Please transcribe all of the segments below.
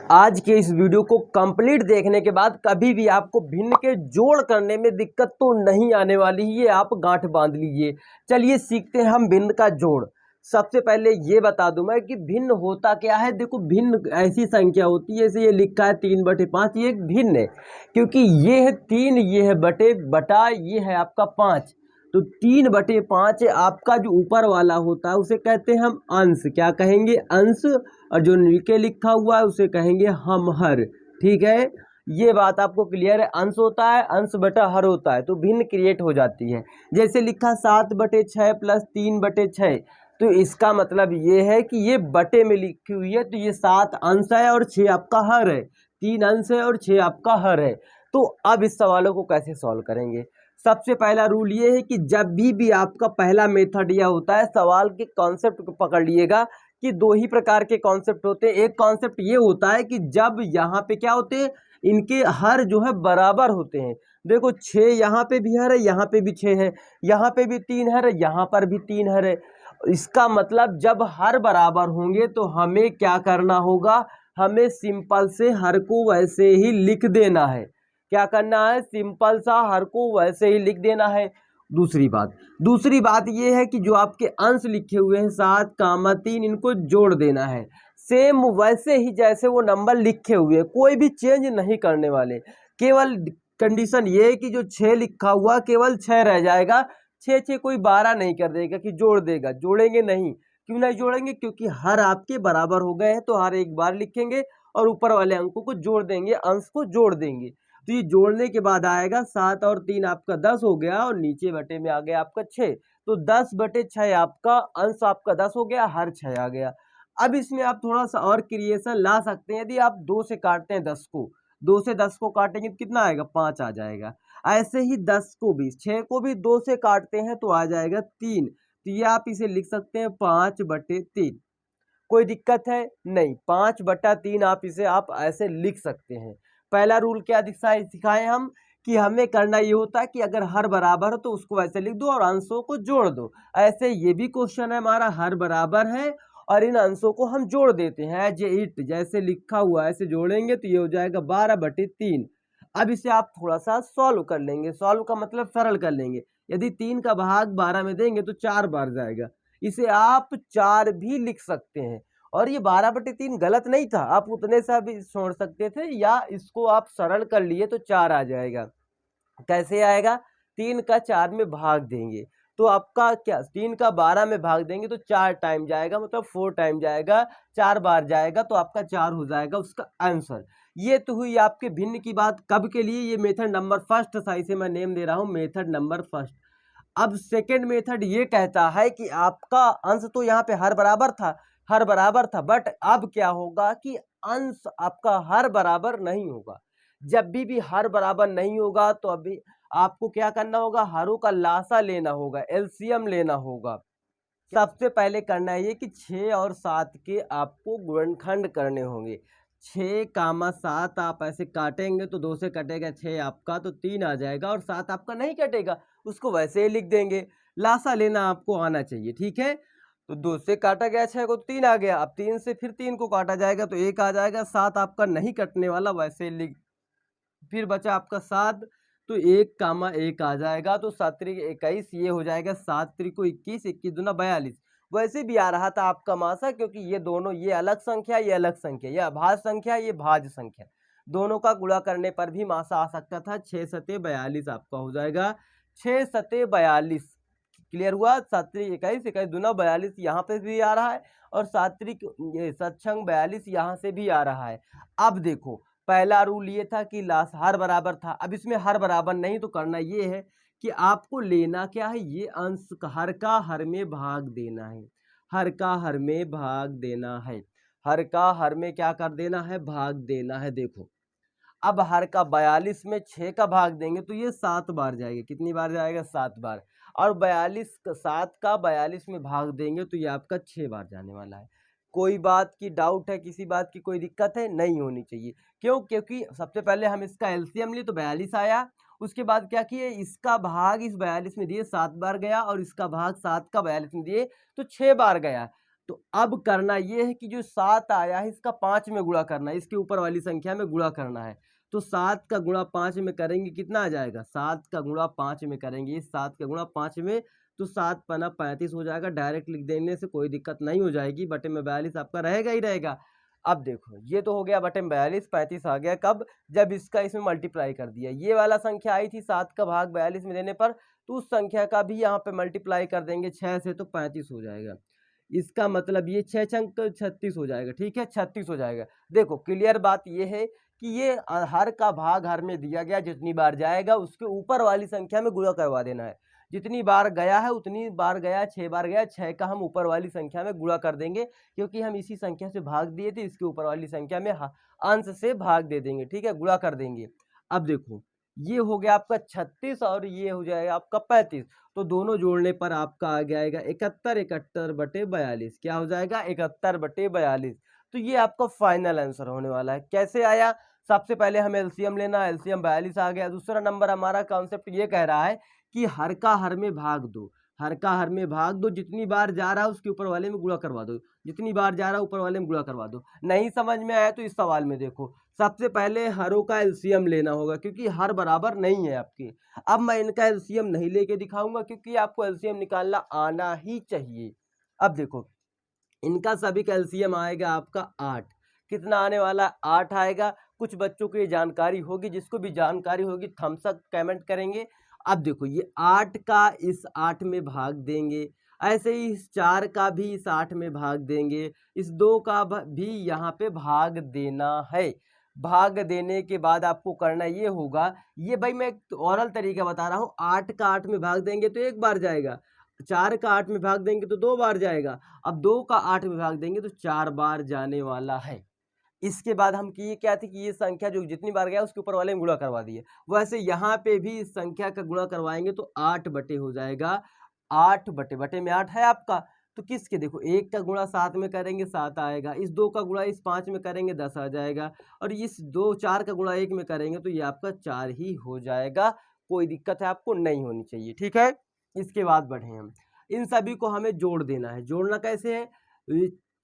आज के इस वीडियो को कंप्लीट देखने के बाद कभी भी आपको भिन्न के जोड़ करने में दिक्कत तो नहीं आने वाली है, ये आप गांठ बांध लीजिए। चलिए सीखते हैं हम भिन्न का जोड़। सबसे पहले ये बता दूं मैं कि भिन्न होता क्या है। देखो, भिन्न ऐसी संख्या होती है, जैसे ये लिखा है 3/5, ये एक भिन्न है क्योंकि ये है 3, ये है बटा ये है आपका 5। तो 3/5 आपका जो ऊपर वाला होता है उसे कहते हैं हम अंश। क्या कहेंगे? अंश। और जो नीचे लिखा हुआ है उसे कहेंगे हम हर। ठीक है, ये बात आपको क्लियर है। अंश होता है, अंश बटा हर होता है, तो भिन्न क्रिएट हो जाती है। जैसे लिखा 7/6 प्लस 3/6, तो इसका मतलब ये है कि ये बटे में लिखी हुई है, तो ये 7 अंश है और 6 आपका हर है। 3 अंश है और 6 आपका हर है। तो अब इस सवालों को कैसे सॉल्व करेंगे? सबसे पहला रूल ये है कि जब भी आपका पहला मेथड यह होता है, सवाल के कॉन्सेप्ट को पकड़ लिएगा कि दो ही प्रकार के कॉन्सेप्ट होते हैं। एक कॉन्सेप्ट ये होता है कि जब यहाँ पे क्या होते हैं, इनके हर जो है बराबर होते हैं। देखो 6 यहाँ पे भी हर है, यहाँ पे भी 6 है, यहाँ पे भी 3 हर है, यहाँ पर भी 3 हर है। इसका मतलब जब हर बराबर होंगे तो हमें क्या करना होगा, हमें सिंपल से हर को वैसे ही लिख देना है। क्या करना है? सिंपल सा हर को वैसे ही लिख देना है। दूसरी बात यह है कि जो आपके अंश लिखे हुए हैं 7, इनको जोड़ देना है सेम वैसे ही जैसे वो नंबर लिखे हुए, कोई भी चेंज नहीं करने वाले। केवल कंडीशन ये है कि जो 6 लिखा हुआ केवल 6 रह जाएगा। 6 कोई 12 नहीं कर देगा कि जोड़ देगा, जोड़ेंगे नहीं। क्यों नहीं जोड़ेंगे? क्योंकि हर आपके बराबर हो गए हैं, तो हर एक बार लिखेंगे और ऊपर वाले अंकों को जोड़ देंगे, अंश को जोड़ देंगे। तो ये जोड़ने के बाद आएगा 7 और 3 आपका 10 हो गया, और नीचे बटे में आ गया आपका 6। तो 10/6 आपका अंश आपका 10 हो गया, हर 6 आ गया। अब इसमें आप थोड़ा सा और क्रिएशन ला सकते हैं। यदि आप 2 से काटते हैं 10 को, 2 से 10 को काटेंगे तो कितना आएगा? 5 आ जाएगा। ऐसे ही 10 को भी, 6 को भी 2 से काटते हैं तो आ जाएगा 3। तो ये आप इसे लिख सकते हैं 5/3। कोई दिक्कत है? नहीं, 5/3 आप इसे आप ऐसे लिख सकते हैं। पहला रूल क्या सिखाए हम कि हमें करना ये होता है कि अगर हर बराबर हो तो उसको वैसे लिख दो और अंशों को जोड़ दो। ऐसे ये भी क्वेश्चन है हमारा, हर बराबर है और इन अंशों को हम जोड़ देते हैं एज इट, जैसे लिखा हुआ ऐसे जोड़ेंगे तो ये हो जाएगा 12/3। अब इसे आप थोड़ा सा सॉल्व कर लेंगे। सॉल्व का मतलब सरल कर लेंगे। यदि 3 का भाग 12 में देंगे तो 4 बार जाएगा। इसे आप 4 भी लिख सकते हैं। और ये 12/3 गलत नहीं था, आप उतने सा भी छोड़ सकते थे, या इसको आप सरल कर लिए तो 4 आ जाएगा। कैसे आएगा? 3 का 4 में भाग देंगे तो आपका क्या, 3 का 12 में भाग देंगे तो 4 टाइम जाएगा, मतलब 4 टाइम जाएगा, 4 बार जाएगा, तो आपका 4 हो जाएगा उसका आंसर। ये तो हुई आपके भिन्न की बात। कब के लिए? ये मेथड नंबर फर्स्ट था, इसे मैं नेम दे रहा हूं मेथड नंबर फर्स्ट। अब सेकेंड मेथड ये कहता है कि आपका अंश तो यहाँ पे हर बराबर था, बट अब क्या होगा कि अंश आपका हर बराबर नहीं होगा। जब भी हर बराबर नहीं होगा तो अभी आपको क्या करना होगा, हरों का लासा लेना होगा, एलसीएम लेना होगा। सबसे पहले करना है ये कि 6 और 7 के आपको गुणनखंड करने होंगे। 6, 7 आप ऐसे काटेंगे तो 2 से कटेगा 6 आपका, तो 3 आ जाएगा, और 7 आपका नहीं कटेगा, उसको वैसे ही लिख देंगे। लासा लेना आपको आना चाहिए, ठीक है। तो 2 से काटा गया 6 को, 3 आ गया। अब 3 से फिर 3 को काटा जाएगा तो 1 आ जाएगा। 7 आपका नहीं कटने वाला, वैसे लिख। फिर बचा आपका 7, तो 1, 1 आ जाएगा, तो 7×3 = 21, ये हो जाएगा 7×3 = 21, 21 दूना 42। वैसे भी आ रहा था आपका मासा, क्योंकि ये दोनों, ये अलग संख्या, ये अलग संख्या, ये अभाज्य संख्या, ये भाज्य संख्या, दोनों का गुणा करने पर भी मासा आ सकता था। 6×7 = 42 आपका हो जाएगा। 6×7 = 42 क्लियर हुआ। 7×3 = 21, 21 दूना 42 यहाँ पे भी आ रहा है, और 7×6 = 42 यहाँ से भी आ रहा है। अब देखो, पहला रूल ये था कि लास्ट हर बराबर था। अब इसमें हर बराबर नहीं, तो करना ये है कि आपको लेना क्या है, ये अंश हर का हर में भाग देना है। हर का हर में भाग देना है। हर का हर में क्या कर देना है? भाग देना है। देखो, अब हर का 42 में 6 का भाग देंगे तो ये 7 बार जाएगा। कितनी बार जाएगा? 7 बार। और 7 का 42 में भाग देंगे तो ये आपका 6 बार जाने वाला है। कोई बात की डाउट है? किसी बात की कोई दिक्कत है? नहीं होनी चाहिए। क्यों? क्योंकि सबसे पहले हम इसका एलसीएम लिए तो 42 आया। उसके बाद क्या किए, इसका भाग इस 42 में दिए, 7 बार गया, और इसका भाग 7 का 42 में दिए तो 6 बार गया। तो अब करना ये है कि जो 7 आया है इसका 5 में गुणा करना है, इसके ऊपर वाली संख्या में गुणा करना है। तो 7 का गुणा 5 में करेंगे कितना आ जाएगा, 7 का गुणा 5 में करेंगे, इस 7 का गुणा 5 में तो 7 पना 35 हो जाएगा। डायरेक्ट लिख देने से कोई दिक्कत नहीं हो जाएगी, बटे में 42 आपका रहेगा ही रहेगा। अब देखो ये तो हो गया बटे में 42, 35 आ गया कब, जब इसका इसमें मल्टीप्लाई कर दिया। ये वाला संख्या आई थी 7 का भाग 42 में देने पर, तो उस संख्या का भी यहाँ पे मल्टीप्लाई कर देंगे 6 से, तो 35 हो जाएगा। इसका मतलब ये 6 छंक 36 हो जाएगा, ठीक है, 36 हो जाएगा। देखो क्लियर बात ये है कि ये हर का भाग हर में दिया गया, जितनी बार जाएगा उसके ऊपर वाली संख्या में गुणा करवा देना है। जितनी बार गया है उतनी बार गया, 6 बार गया, 6 का हम ऊपर वाली संख्या में गुणा कर देंगे, क्योंकि हम इसी संख्या से भाग दिए थे, इसके ऊपर वाली संख्या में अंश से भाग दे देंगे, ठीक है, गुणा कर देंगे। अब देखो ये हो गया आपका 36 और ये हो जाएगा आपका 35, तो दोनों जोड़ने पर आपका आ जाएगा 71 बटे 42। क्या हो जाएगा, 71 बटे 42। तो ये आपका फाइनल आंसर होने वाला है। कैसे आया, सबसे पहले हमें एलसीएम लेना, एलसीएम 42 आ गया। दूसरा नंबर हमारा कॉन्सेप्ट ये कह रहा है कि हर का हर में भाग दो, हर का हर में भाग दो, जितनी बार जा रहा है उसके ऊपर वाले में गुणा करवा दो, जितनी बार जा रहा है ऊपर वाले में गुणा करवा दो। नहीं समझ में आया तो इस सवाल में देखो, सबसे पहले हरों का एलसीएम लेना होगा, क्योंकि हर बराबर नहीं है आपके। अब मैं इनका एलसीएम नहीं लेके दिखाऊंगा, क्योंकि आपको एलसीएम निकालना आना ही चाहिए। अब देखो इनका सभी का एलसीएम आएगा आपका 8। कितना आने वाला, 8 आएगा। कुछ बच्चों को ये जानकारी होगी, जिसको भी जानकारी होगी थम्स अप कमेंट करेंगे। अब देखो ये 8 का इस 8 में भाग देंगे, ऐसे ही इस 4 का भी इस 8 में भाग देंगे, इस 2 का भी यहाँ पे भाग देना है। भाग देने के बाद आपको करना ये होगा, ये भाई मैं एक ओरल तरीका बता रहा हूँ, 8 का 8 में भाग देंगे तो एक बार जाएगा, 4 का 8 में भाग देंगे तो 2 बार जाएगा, अब 2 का 8 में भाग देंगे तो 4 बार जाने वाला है। इसके बाद हम किए क्या थे कि ये संख्या जो जितनी बार गया उसके ऊपर वाले में गुणा करवा दिए। वैसे यहाँ पे भी इस संख्या का गुणा करवाएंगे तो 8 बटे हो जाएगा, 8 बटे, बटे में 8 है आपका, तो किसके देखो 1 का गुणा 7 में करेंगे 7 आएगा, इस 2 का गुणा इस 5 में करेंगे 10 आ जाएगा, और इस 4 का गुणा 1 में करेंगे तो ये आपका 4 ही हो जाएगा। कोई दिक्कत है आपको नहीं होनी चाहिए, ठीक है। इसके बाद बढ़े हम, इन सभी को हमें जोड़ देना है। जोड़ना कैसे है,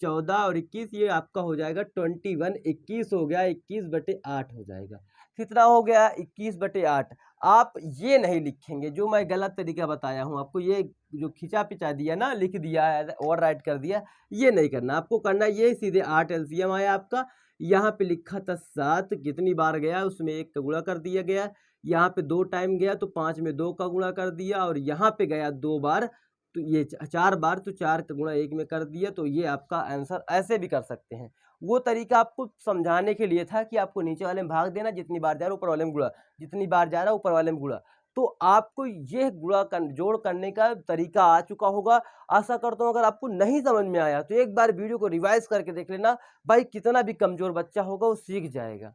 14 और 21 ये आपका हो जाएगा 21, 21 हो गया, 21 बटे 8 हो जाएगा। कितना हो गया, 21 बटे 8। आप ये नहीं लिखेंगे जो मैं गलत तरीका बताया हूँ आपको, ये जो खिंचा पिचा दिया ना, लिख दिया है और राइट कर दिया, ये नहीं करना। आपको करना ये सीधे 8 एलसीएम आया आपका, यहाँ पे लिखा था 7, कितनी बार गया उसमें 1 का गुणा कर दिया गया, यहाँ पे 2 टाइम गया तो 5 में 2 का गुणा कर दिया, और यहाँ पे गया 2 बार तो ये 4 बार तो 4 का गुणा 1 में कर दिया, तो ये आपका आंसर। ऐसे भी कर सकते हैं, वो तरीका आपको समझाने के लिए था कि आपको नीचे वाले में भाग देना, जितनी बार जा रहा है ऊपर वाले में गुणा, जितनी बार जा रहा है ऊपर वाले में गुणा। तो आपको ये जोड़ करने का तरीका आ चुका होगा। आशा करता हूँ अगर आपको नहीं समझ में आया तो एक बार वीडियो को रिवाइज करके देख लेना, भाई कितना भी कमजोर बच्चा होगा वो सीख जाएगा।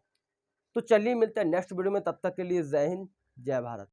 तो चलिए मिलते हैं नेक्स्ट वीडियो में, तब तक के लिए जय हिंद, जय भारत।